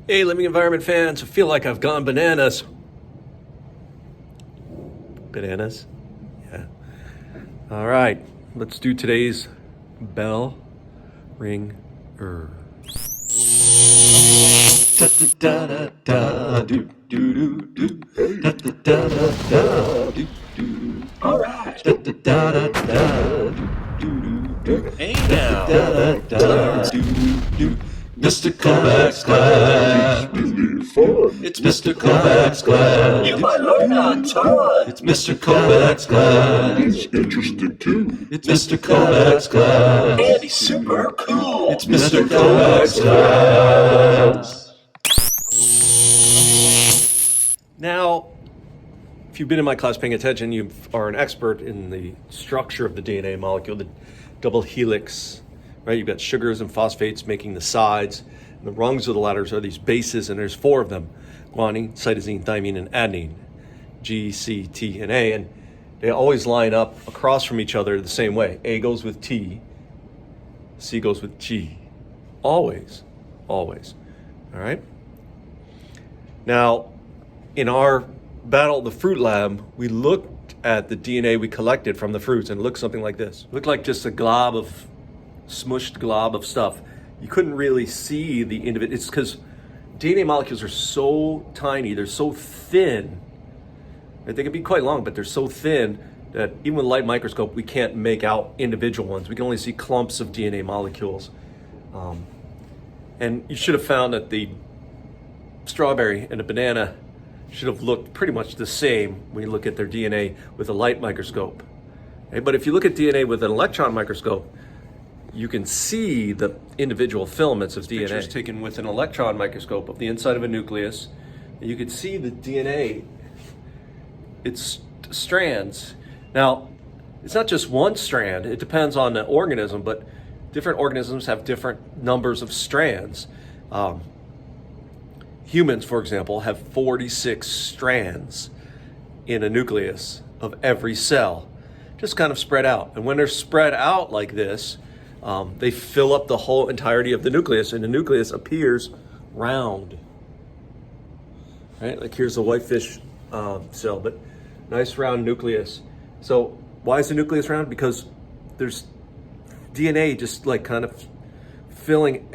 Hey, living environment fans, I feel like I've gone bananas. Bananas? Yeah. All right, let's do today's Bellringer. All right. Hey now. Mr. Kovacs Class. It's Mr. Kovacs Class. You might learn a ton. It's Mr. Kovacs Class. It's interesting too. It's Mr. Kovacs Class. And he's super cool. It's Mr. Kovacs Class. Now, if you've been in my class paying attention, you are an expert in the structure of the DNA molecule, the double helix, right? You've got sugars and phosphates making the sides. And the rungs of the ladders are these bases, and there's 4 of them: guanine, cytosine, thymine, and adenine, G, C, T, and A. And they always line up across from each other the same way. A goes with T, C goes with G. Always, always. All right? Now, in our Battle of the Fruit Lab, we looked at the DNA we collected from the fruits, and it looked something like this. It looked like just a smushed glob of stuff. You couldn't really see the individual. It's because DNA molecules are so tiny, they're so thin. Right? They can be quite long, but they're so thin that even with a light microscope, we can't make out individual ones. We can only see clumps of DNA molecules. And you should have found that the strawberry and the banana should have looked pretty much the same when you look at their DNA with a light microscope. Okay? But if you look at DNA with an electron microscope, you can see the individual filaments of DNA. Pictures taken with an electron microscope of the inside of a nucleus. And you can see the DNA, it's strands. Now, it's not just one strand, it depends on the organism, but different organisms have different numbers of strands. Humans, for example, have 46 strands in a nucleus of every cell, just kind of spread out. And when they're spread out like this, they fill up the whole entirety of the nucleus, and the nucleus appears round. Right? Like here's a whitefish cell, but nice round nucleus. So why is the nucleus round? Because there's DNA just like kind of filling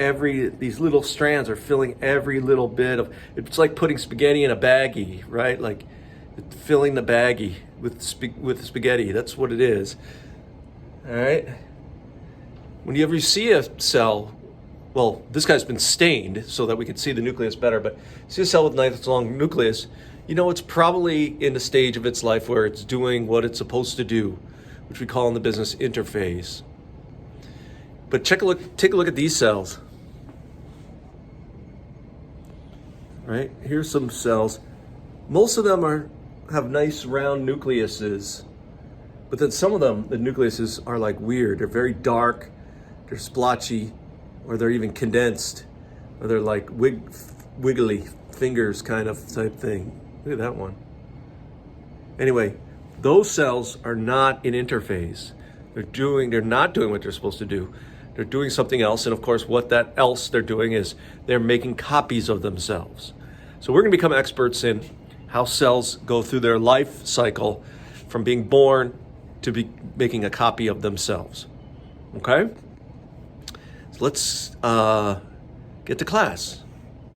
these little strands are filling every little bit of, it's like putting spaghetti in a baggie, right? Like filling the baggie with spaghetti. That's what it is. All right. Whenever you see a cell, well, this guy's been stained so that we can see the nucleus better, but see a cell with a nice long nucleus, you know it's probably in the stage of its life where it's doing what it's supposed to do, which we call in the business interphase. But take a look at these cells. Right? Here's some cells. Most of them have nice round nucleuses, but then some of them, the nucleuses are like weird. They're very dark, they're splotchy, or they're even condensed, or they're like wiggly fingers kind of type thing. Look at that one. Anyway, those cells are not in interphase. They're not doing what they're supposed to do. They're doing something else, and of course what that else they're doing is they're making copies of themselves. So we're going to become experts in how cells go through their life cycle from being born to making a copy of themselves. Okay? So let's get to class.